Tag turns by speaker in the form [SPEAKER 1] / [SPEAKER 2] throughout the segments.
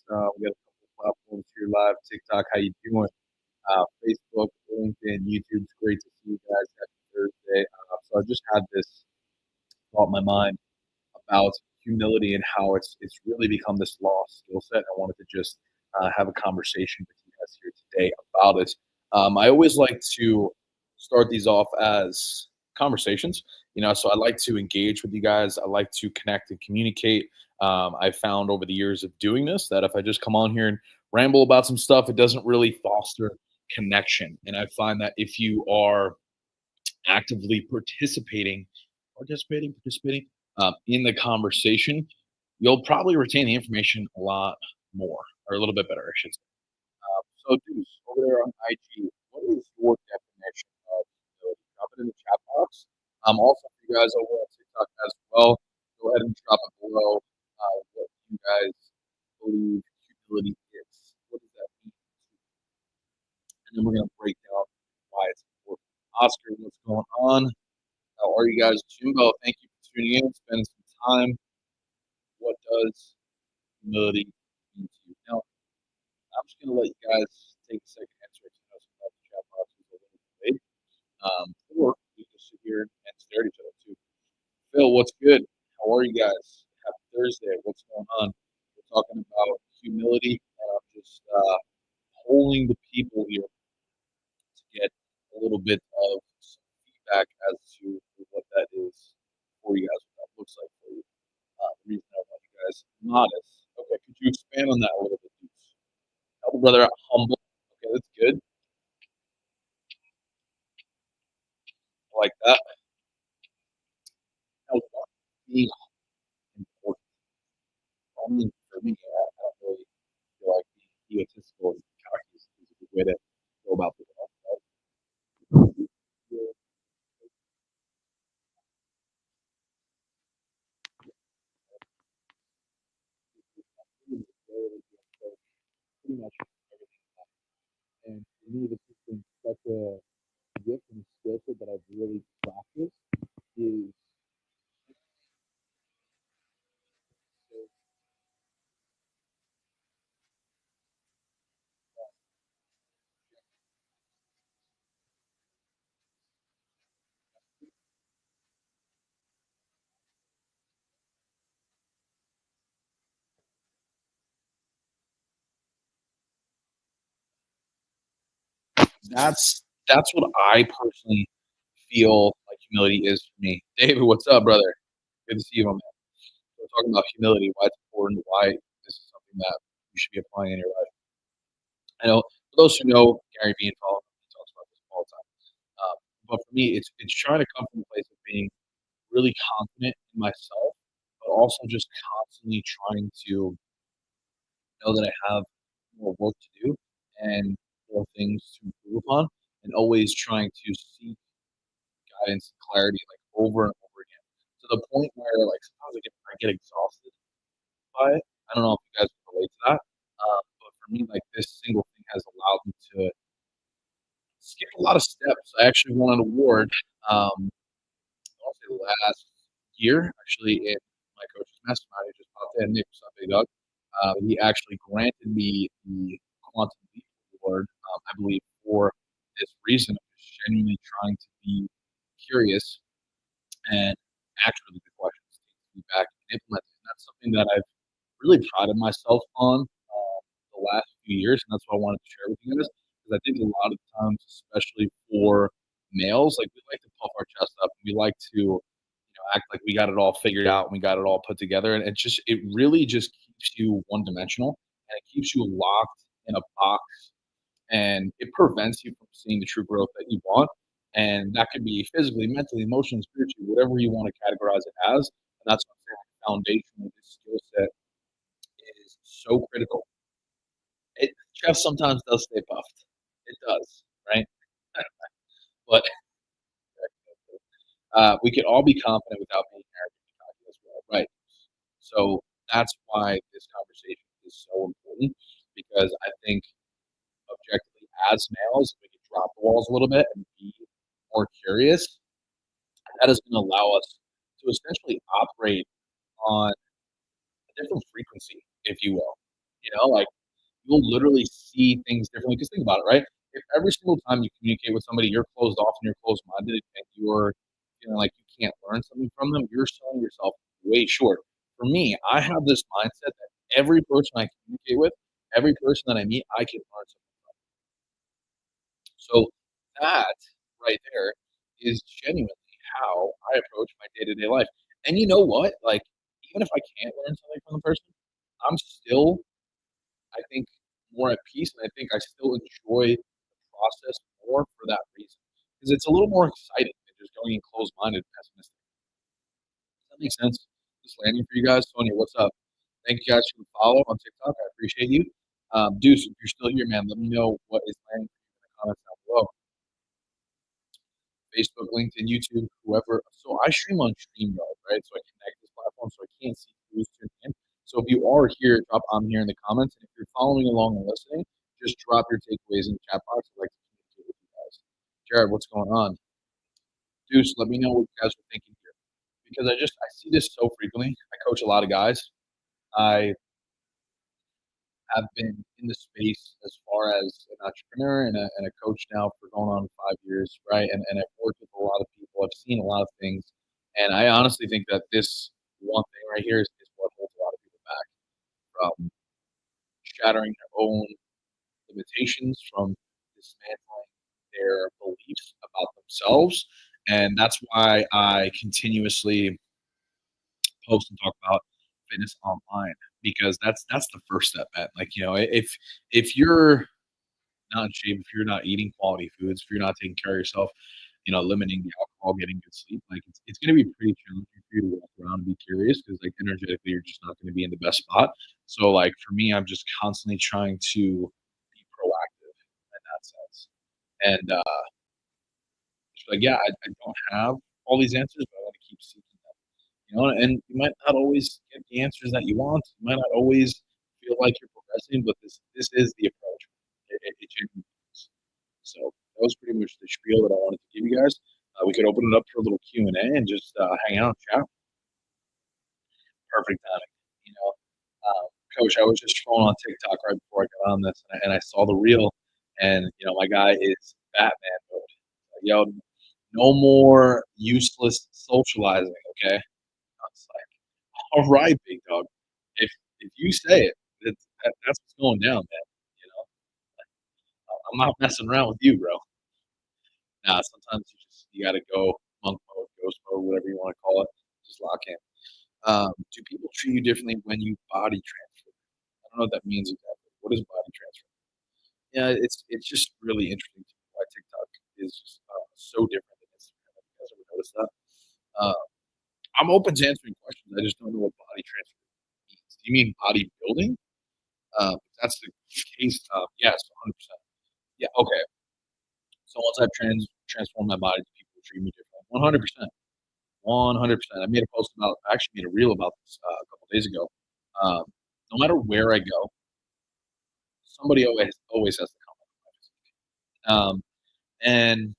[SPEAKER 1] We got a couple of platforms here live, TikTok, how you doing? Facebook, LinkedIn, YouTube. It's great to see you guys. Happy Thursday. So I just had this thought in my mind about humility and how it's really become this lost skill set. I wanted to just have a conversation with you guys here today about it. I always like to start these off as conversations, so I like to engage with you guys. I like to connect and communicate. I found over the years of doing this that if I just come on here and ramble about some stuff, it doesn't really foster connection. And I find that if you are actively participating in the conversation, you'll probably retain the information a lot more, or a little bit better, I should say. So, Deuce, over there on IG, what is your definition of humility? Drop it in the chat box. Also, for you guys over on TikTok as well, go ahead and drop it below what you guys believe humility is. What does that mean? And then we're going to break down why it's important. Oscar, what's going on? How are you guys? Jimbo, thank you for tuning in, spending some time. What does humility mean to you? Now, I'm just going to let you guys take a second to answer it. Sometimes the chat box is a little delayed. Or we can sit here and stare at each other too. Phil, what's good? How are you guys? Happy Thursday. What's going on? We're talking about humility, and I'm just polling the people here to get a little bit of some feedback as to what that is for you guys, what that looks like for you. The reason I want you guys modest. Okay, could you expand on that a little bit, Deuce? Help a brother out humble. Okay, that's good. I like that. Now, what being important? I mean, for me, I don't really feel like being egotistical and cocky is a good way to go about the world. Right? Pretty much everything. And for me, this has been such a gift and skill set that I've really practiced is that's what I personally feel like humility is for me. David, what's up, brother? Good to see you, my man. We're talking about humility, why it's important, why this is something that you should be applying in your life. I know for those who know Gary Vee and follow him, he talks about this all the time. But for me, it's trying to come from a place of being really confident in myself, but also just constantly trying to know that I have more work to do and more things to improve upon, and always trying to seek guidance and clarity like over and over again to the point where like sometimes I get exhausted by it. I don't know if you guys can relate to that, but for me, like this single thing has allowed me to skip a lot of steps. I actually won an award. I'll say last year, actually, in my coach's mastermind. He just popped in. Nick, what's up, big dog? He actually granted me the Quantum Leap Award, I believe, for this reason of just genuinely trying to be curious and ask really good questions, take feedback, and implement it. And that's something that I've really prided myself on the last few years, and that's what I wanted to share with you guys. Because I think a lot of times, especially for males, like we like to puff our chest up, and we like to, act like we got it all figured out and we got it all put together, and it really just keeps you one dimensional, and it keeps you locked in a box, and it prevents you from seeing the true growth that you want. And that could be physically, mentally, emotionally, spiritually, whatever you want to categorize it as. And that's what I'm saying. The foundation of this skill set is so critical. Jeff sometimes does stay puffed. It does, right? But we can all be confident without being arrogant and cocky as well, right? So that's why this conversation is so important because I think objectively, as males, we can drop the walls a little bit and be more curious. That is going to allow us to essentially operate on a different frequency, if you will. you'll literally see things differently. Because think about it, right? If every single time you communicate with somebody, you're closed off and you're closed-minded and you're feeling like you can't learn something from them, you're selling yourself way short. For me, I have this mindset that every person I communicate with, every person that I meet, I can learn something from. So that right there is genuinely how I approach my day-to-day life. And you know what? Like, even if I can't learn something from the person, I'm still, I think, more at peace, and I think I still enjoy the process more for that reason. Because it's a little more exciting than just going in closed-minded and pessimistic. Does that make sense? Just landing for you guys. Sonia, what's up? Thank you guys for the follow on TikTok. I appreciate you. Deuce, if you're still here, man, let me know what is landing for you in the comments down below. Facebook, LinkedIn, YouTube, whoever. So I stream on StreamYard, right? So I connect this platform, so I can't see who's tuning in. So if you are here, drop "I'm here" in the comments, and if you're following along and listening, just drop your takeaways in the chat box. I'd like to communicate with you guys. Jared, what's going on? Deuce, let me know what you guys are thinking here, because I see this so frequently. I coach a lot of guys. I have been in the space as far as an entrepreneur and a coach now for going on 5 years, right? And I've worked with a lot of people. I've seen a lot of things, and I honestly think that this one thing right here is what holds a lot of people back from shattering their own limitations, from dismantling their beliefs about themselves, and that's why I continuously post and talk about fitness online because that's the first step, man. Like, if you're not in shape, if you're not eating quality foods, if you're not taking care of yourself, limiting the alcohol, getting good sleep, like it's going to be pretty challenging for you to walk around and be curious because like energetically, you're just not going to be in the best spot. So like for me, I'm just constantly trying to be proactive in that sense. And just like, yeah, I don't have all these answers, but I want to keep seeking them. And you might not always get the answers that you want. You might not always feel like you're progressing, but this is the approach. It genuinely is. So that was pretty much the spiel that I wanted to give you guys. We could open it up for a little Q&A and just hang out, chat. Perfect timing. You know, Coach, I was just scrolling on TikTok right before I got on this, and I saw the reel, and my guy is Batman mode. Yo, no more useless socializing, okay? I was like, all right, big dog. If you say it, that's what's going down, man. You know, I'm not messing around with you, bro. Nah, sometimes you gotta go monk mode, ghost mode, whatever you want to call it. Just lock in. Do people treat you differently when you body transfer? I don't know what that means exactly. What is body transfer? Yeah, it's just really interesting to me why TikTok is just, so different than Instagram. Have you guys ever noticed that? Uh, I'm open to answering questions. I just don't know what body transfer means. Do you mean bodybuilding? If that's the case, yes, 100%. Yeah, okay. So once I've transformed my body, people treat me differently. 100%. 100%. I made a post about, I actually made a reel about this a couple days ago. Um, no matter where I go, somebody always has to comment on my physique. And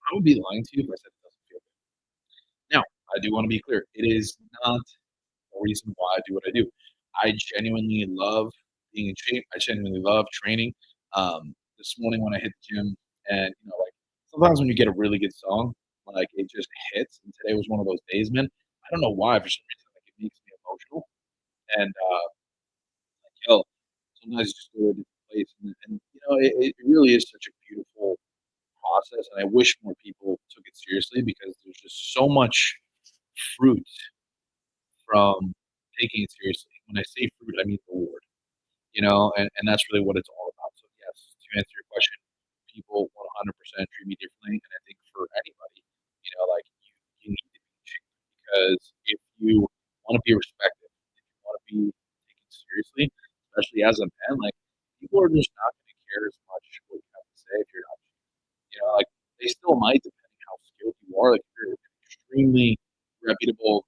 [SPEAKER 1] I would be lying to you if I said it doesn't feel good. Now, I do want to be clear. It is not the reason why I do what I do. I genuinely love being in shape. I genuinely love training. This morning when I hit the gym, and like sometimes when you get a really good song, like it just hits. And today was one of those days, man. I don't know why, for some reason, like it makes me emotional. And like, yo, sometimes you just go to a different place, and it really is such a beautiful process. And I wish more people took it seriously because there's just so much fruit from taking it seriously. When I say fruit, I mean reward, and that's really what it's all about. So, yes, to answer your question, people 100% treat me differently. And I think for anybody, like you need to be in shape because if you want to be respected, if you want to be taken seriously, especially as a man, like people are just not going to care as much what you have to say if you're not, like they still might, depending how skilled you are. Like if you're an extremely reputable,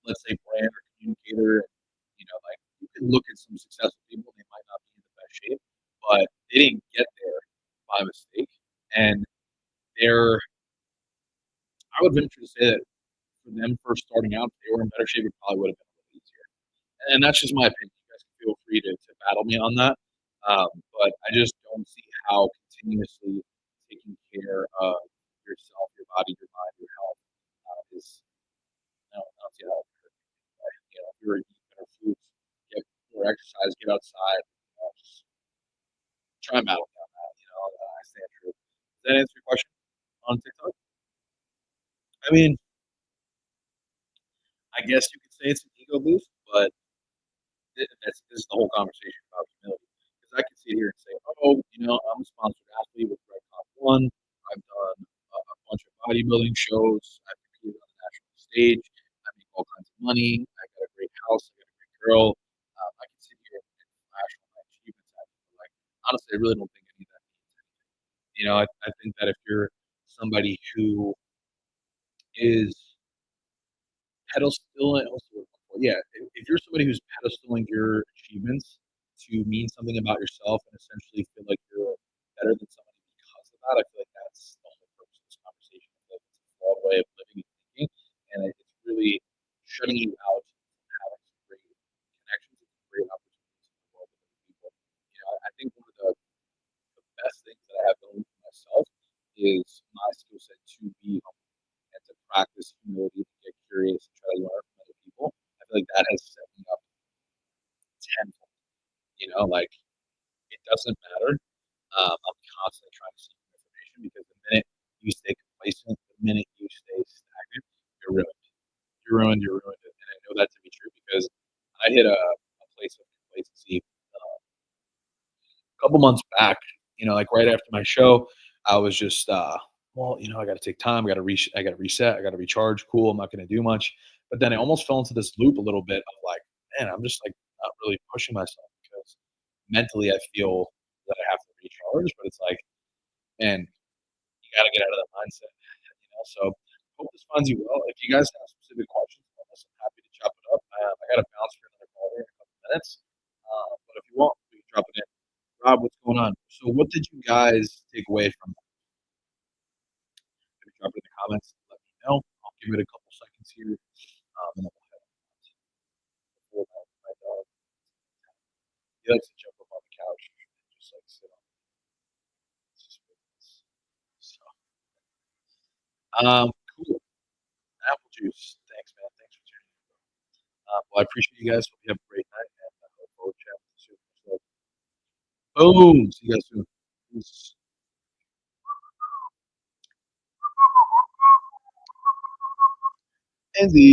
[SPEAKER 1] let's say, brand or communicator, like you can look at some successful people, they might not be in the best shape, but they didn't get there by mistake. And they're, I would venture to say that for them first starting out, if they were in better shape, it probably would have been a little easier. And that's just my opinion. You guys can feel free to battle me on that. But I just don't see how continuously taking care of yourself, your body, your mind, your health, is I don't see how it could, if you're eating better foods, get more exercise, get outside, just try and battle down that, I stand true. Does that answer your question on TikTok? I mean, I guess you could say it's an ego boost, but that's this is the whole conversation about humility. Because I can sit here and say, "Oh, I'm a sponsored athlete with Red Comp One. I've done a bunch of bodybuilding shows. I've competed on the national stage. I make all kinds of money. I got a great house. I got a great girl. I can sit here and flash all my achievements at you. But like, honestly, I really don't think any of that means anything. I think that if you're somebody who is pedestaling, yeah, if you're somebody who's pedestaling your achievements to mean something about yourself and essentially feel like you're better than somebody because of that, I feel like that's the whole purpose of this conversation. I feel like it's a flawed way of living and thinking, and it's really shutting you out from having some great connections and some great opportunities in the world with other people. I think one of the best things that I have going for myself is my skill set to be humble and to practice humility, to get curious and try to learn from other people. I feel like that has set me up tenfold. Like it doesn't matter. I'm constantly trying to seek new information because the minute you stay complacent, the minute you stay stagnant, you're ruined. You're ruined. You're ruined. And I know that to be true because I hit a place of complacency a couple months back. Like right after my show, I was just well, I got to take time. I got to reset. I got to recharge. Cool. I'm not going to do much. But then I almost fell into this loop a little bit of like, man, I'm just like not really pushing myself because mentally I feel that I have to recharge. But it's like, man, you got to get out of that mindset. So hope this finds you well. If you guys have specific questions on this, I'm happy to chop it up. I got to bounce for another call here in a couple minutes. But if you want, we can drop it in. Rob, what's going on? So, what did you guys take away from that? Maybe drop it in the comments. Let me know. I'll give it a couple seconds here, and then we'll head on. Before that, my dog, he likes to jump up on the couch and just like sit on it. It's just ridiculous. So, cool. Apple juice. Thanks, man. Thanks for tuning in. Well, I appreciate you guys. Hope you have a great night, and I look forward to chatting with you soon. Boom. See you guys soon. Peace. And the